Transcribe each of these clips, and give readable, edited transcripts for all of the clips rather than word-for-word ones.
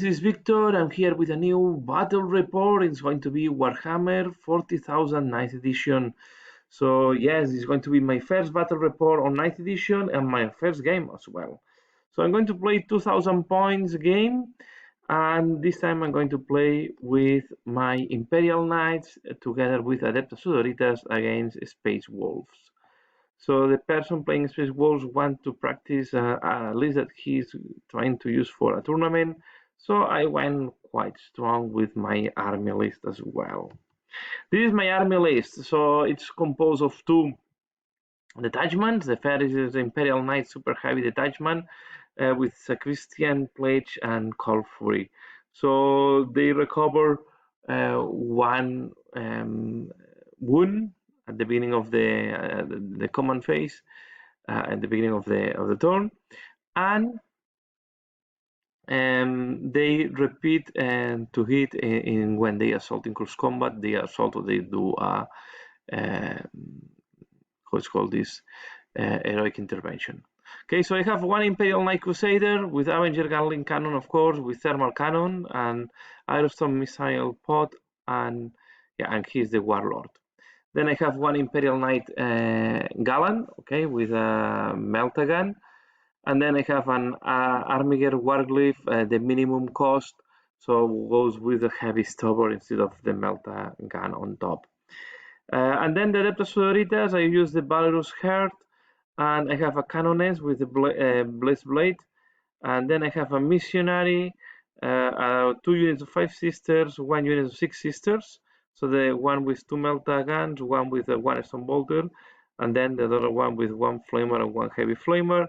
this is Victor. I'm here with a new battle report. It's going to be Warhammer 40,000 9th edition. So yes, it's going to be my first battle report on 9th edition and my first game as well. So I'm going to play 2,000 points game, and this time I'm going to play with my Imperial Knights together with Adepta Sororitas against Space Wolves. So the person playing Space Wolves wants to practice a list that he's trying to use for a tournament. So I went quite strong with my army list as well. This is my army list. So it's composed of two detachments. The first is the Imperial Knight Super Heavy Detachment with Sacristian, Pledge, and Cold Fury. So they recover one wound at the beginning of the command phase, at the beginning of the turn, and they repeat to hit in when they assault in close combat. They assault or they do what's called this heroic intervention. Okay, so I have one Imperial Knight Crusader with Avenger Gatling Cannon, of course, with Thermal Cannon and Aerostorm Missile Pod, and he's the Warlord. Then I have one Imperial Knight Galan, okay, with a Meltagun. And then I have an Armiger Warglyph, the minimum cost, so goes with a heavy stubber instead of the Meltagun on top. And then the Adepta Sororitas, I use the Valorous Heart, and I have a Canoness with the Blessed Blade. And then I have a Missionary, 2 units of 5 sisters, 1 unit of 6 sisters. So the one with 2 Melta guns, one with 1 Stone Bolter, and then the other one with 1 Flamer and 1 Heavy Flamer.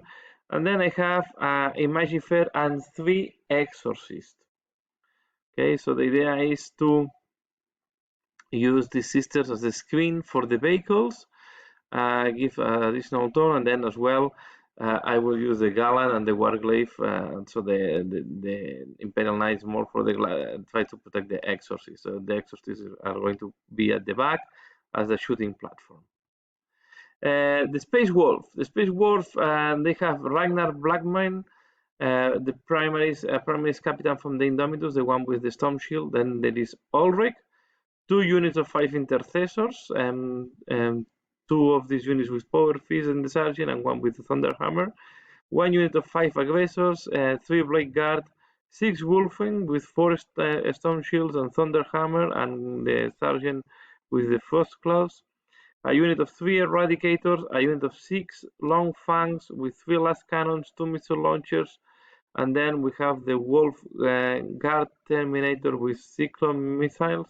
And then I have a Magifair and 3 Exorcists. Okay, so the idea is to use the sisters as the screen for the vehicles, give additional turn, and then as well I will use the Galan and the Warglyph, so the Imperial Knights more for the try to protect the Exorcists. So the Exorcists are going to be at the back as a shooting platform. The Space Wolf. The Space Wolf, they have Ragnar Blackman. The primary is Captain from the Indomitus, the one with the Storm Shield. Then there is Ulrich, 2 units of 5 Intercessors, 2 of these units with Power Fist and the Sergeant, and 1 with the Thunder Hammer. 1 unit of 5 Aggressors, 3 Blade Guard, 6 Wolfen with 4 Storm Shields and Thunder Hammer, and the Sergeant with the Frost Claws. A unit of 3 Eradicators, a unit of 6 Long Fangs with 3 Last Cannons, 2 Missile Launchers, and then we have the Wolf Guard Terminator with Cyclone Missiles,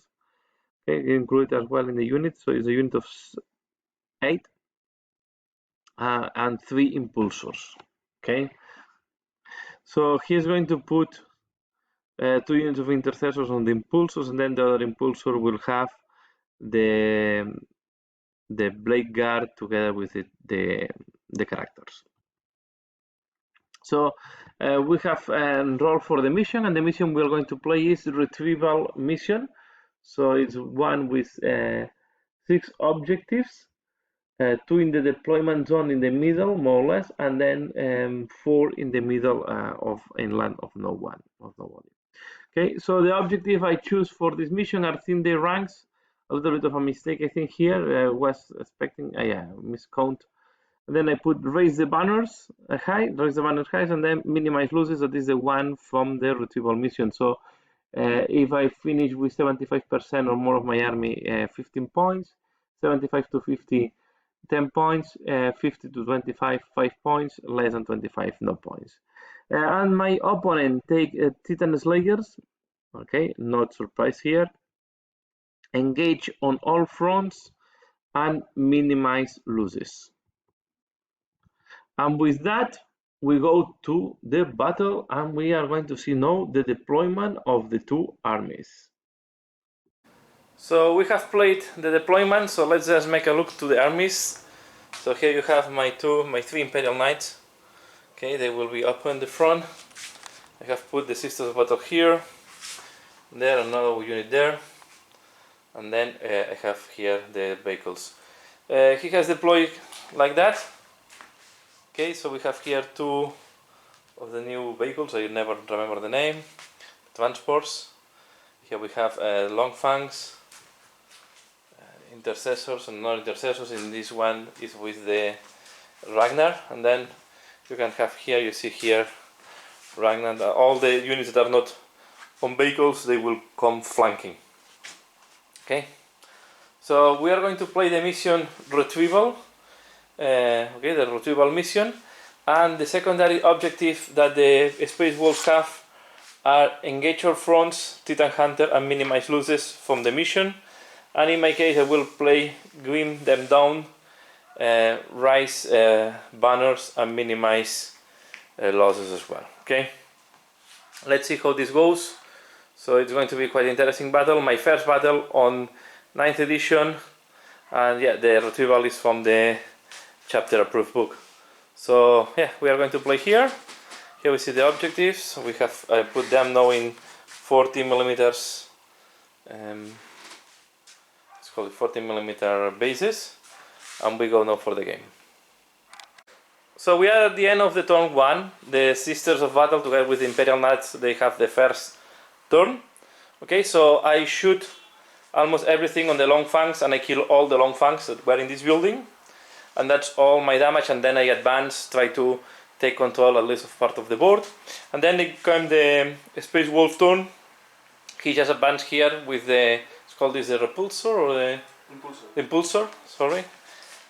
okay, included as well in the unit. So it's a unit of 8 and 3 Impulsors. Okay, so he's going to put 2 units of Intercessors on the Impulsors, and then the other Impulsor will have the Blade Guard together with the characters. So we have enrolled for the mission, and the mission we're going to play is Retrieval Mission. So it's one with 6 objectives, 2 in the deployment zone in the middle, more or less, and then 4 in the middle of inland of nobody. Okay, so the objective I choose for this mission are thin day ranks. A little bit of a mistake, I think here. Was expecting miscount. And then I put raise the banners high, and then minimize losses. That is the one from the Retrieval Mission. So if I finish with 75% or more of my army, 15 points, 75 to 50, 10 points, 50 to 25, 5 points, less than 25, no points. And my opponent take Titan Slayers. Okay, not surprise here. Engage on all fronts and minimize losses. And with that, we go to the battle, and we are going to see now the deployment of the 2 armies. So we have played the deployment, so let's just make a look to the armies. So here you have my 3 Imperial Knights. Okay, they will be up in the front. I have put the Sisters of Battle here, there another unit there, and then I have here the vehicles. He has deployed like that. Okay, so we have here 2 of the new vehicles. I never remember the name. transports. Here we have long fangs, intercessors and non-intercessors. In this one is with the Ragnar, and then you can have here, you see here Ragnar, all the units that are not on vehicles, they will come flanking. Okay, so we are going to play the mission Retrieval, okay, the Retrieval Mission, and the secondary objective that the Space Wolves have are engage our fronts, Titan Hunter, and minimize losses from the mission. And in my case, I will play Grim them down, rise banners, and minimize losses as well. Okay, let's see how this goes. So it's going to be quite interesting battle. My first battle on 9th edition, and yeah, the retrieval is from the chapter approved book. So yeah, we are going to play here. Here we see the objectives. We have put them now in 40 millimeters. Let's call it 40 millimeter bases, and we go now for the game. So we are at the end of the turn 1. The Sisters of Battle, together with the Imperial Knights, they have the first turn. Okay, so I shoot almost everything on the long fangs, and I kill all the long fangs that were in this building, and that's all my damage. And then I advance, try to take control at least of part of the board, and then they come the Space Wolf turn. He just advanced here with the, it's called this the repulsor or the impulsor, sorry,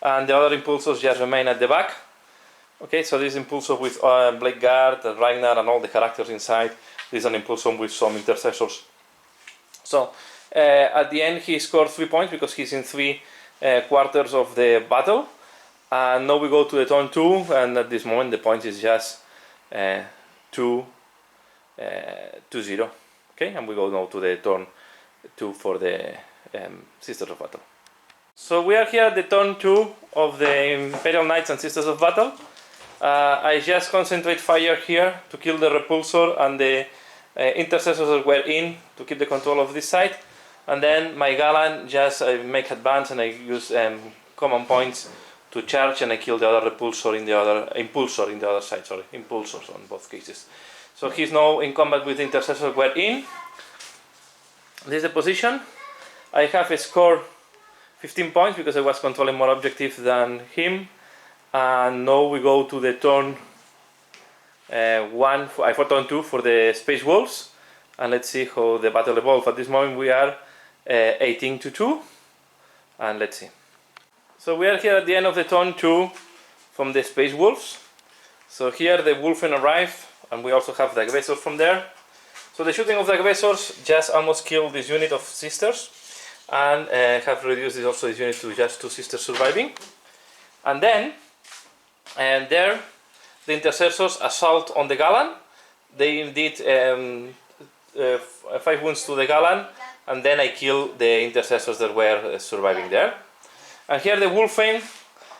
and the other impulsors just remain at the back. Okay, so this impulsor with Blade Guard, Ragnar, and all the characters inside. This is an impulsor with some intercessors. So at the end he scored 3 points because he's in 3 quarters of the battle. And now we go to the turn 2, and at this moment the point is just 2-0. Okay, and we go now to the turn 2 for the Sisters of Battle. So we are here at the turn 2 of the Imperial Knights and Sisters of Battle. I just concentrate fire here to kill the repulsor and the intercessors that were in to keep the control of this side. And then my Galan just make advance, and I use command points to charge, and I kill the other impulsor in the other side. Sorry, impulsors on both cases. So he's now in combat with the intercessors were in. This is the position. I have a score 15 points because I was controlling more objectives than him. And now we go to the turn 1 for turn 2 for the Space Wolves, and let's see how the battle evolves. At this moment we are 18-2, and let's see. So we are here at the end of the turn 2 from the Space Wolves. So here the Wolfen arrived, and we also have the aggressors from there. So the shooting of the aggressors just almost killed this unit of Sisters, and have reduced this unit to just 2 Sisters surviving. And then there the intercessors assault on the Galan. They did 5 wounds to the Galan, and then I kill the intercessors that were surviving there. And here the Wolfen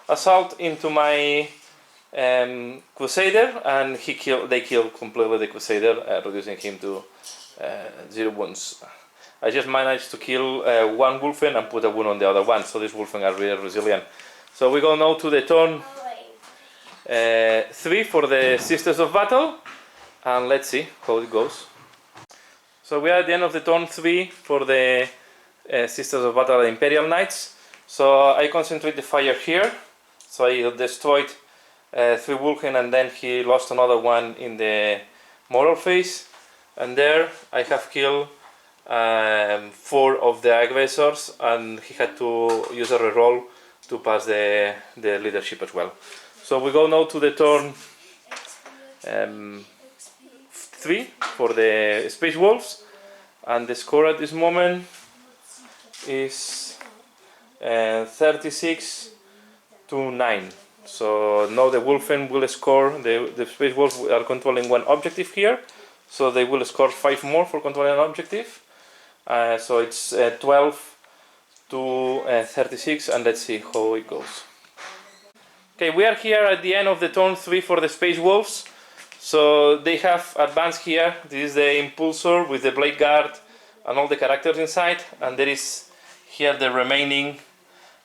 assault into my Crusader, and they kill completely the Crusader, reducing him to 0 wounds. I just managed to kill 1 Wolfen and put a wound on the other one, so these Wolfen are really resilient. So we go now to the turn 3 for the Sisters of Battle, and let's see how it goes. So we are at the end of the turn 3 for the Sisters of Battle, the Imperial Knights. So I concentrate the fire here. So I destroyed 3 Vulcan, and then he lost another one in the moral phase. And there I have killed 4 of the aggressors, and he had to use a reroll to pass the leadership as well. So we go now to the turn 3 for the Space Wolves, and the score at this moment is 36-9. So now the Wolfen will score, the Space Wolves are controlling 1 objective here, so they will score 5 more for controlling an objective. So it's 12-36, and let's see how it goes. Okay, we are here at the end of the turn 3 for the Space Wolves. So they have advanced here. This is the Impulsor with the Blade Guard and all the characters inside, and there is here the remaining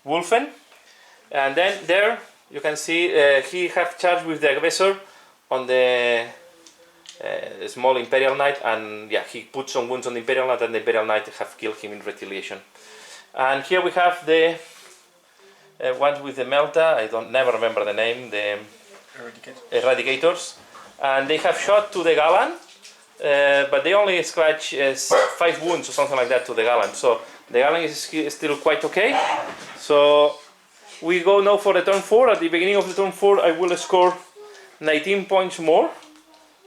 Wolfen. And then there you can see he have charged with the aggressor on the a small Imperial Knight, and yeah, he put some wounds on the Imperial Knight, and the Imperial Knight have killed him in retaliation. And here we have the ones with the Melta. I never remember the name. The Eradicators, and they have shot to the Galan, but they only scratch 5 wounds or something like that to the Galan. So the Galan is still quite okay. So we go now for the turn 4. At the beginning of the turn 4, I will score 19 points more.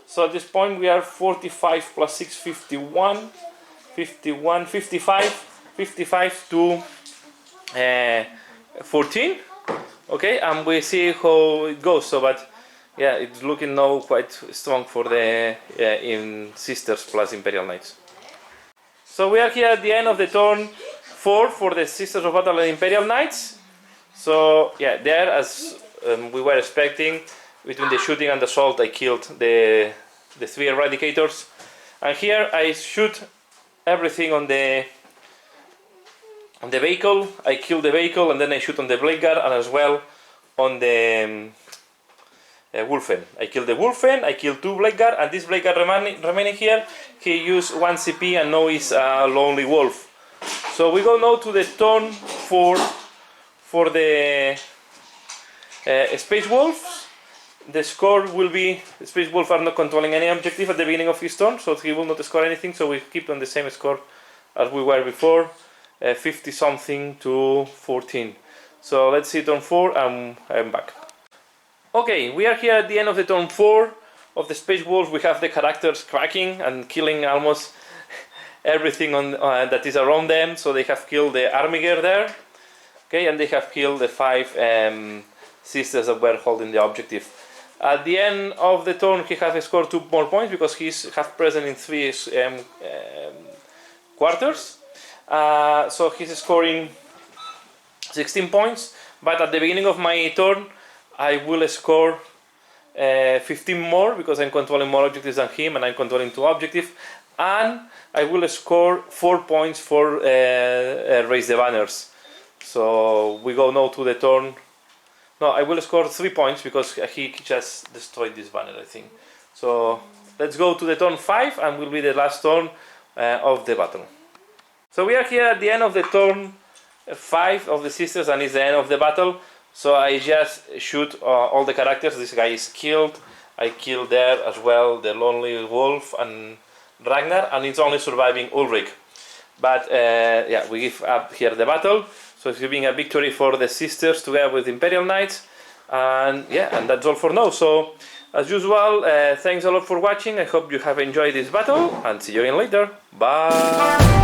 So at this point we are 45 plus 6, 51, 51, 55 to 14. Okay, and we see how it goes. So, but yeah, it's looking now quite strong for the in Sisters plus Imperial Knights. So we are here at the end of the turn 4 for the Sisters of Battle and Imperial Knights. So yeah, there, as we were expecting, between the shooting and the assault, I killed the 3 Eradicators, and here I shoot everything on the vehicle. I kill the vehicle, and then I shoot on the Blade Guard, and as well on the Wolfen. I kill the Wolfen, I kill 2 Blade Guard, and this Blade Guard remaining here, he used 1 CP and now is a lonely wolf. So we go now to the turn 4 for the Space Wolves. The score will be, the Space Wolves are not controlling any objective at the beginning of his turn, so he will not score anything, so we keep on the same score as we were before, 50 something to 14. So let's see turn 4, and I'm back. Okay, we are here at the end of the turn 4 of the Space Wolves. We have the characters cracking and killing almost everything on that is around them. So they have killed the Armiger there, okay, and they have killed the 5 sisters that were holding the objective. At the end of the turn, he has scored 2 more points because he's half present in 3 quarters. So he's scoring 16 points. But at the beginning of my turn, I will score 15 more because I'm controlling more objectives than him, and I'm controlling 2 objectives. And I will score 4 points for raise the banners. So we go now to the turn. No, I will score 3 points because he just destroyed this banner, I think. So let's go to the turn 5, and will be the last turn of the battle. So we are here at the end of the turn 5 of the Sisters, and it's the end of the battle. So I just shoot all the characters. This guy is killed. I kill there as well the Lonely Wolf and Ragnar, and it's only surviving Ulrich. But yeah, we give up here the battle. So it's giving a victory for the Sisters together with Imperial Knights. And yeah, and that's all for now. So as usual, thanks a lot for watching. I hope you have enjoyed this battle, and see you again later. Bye!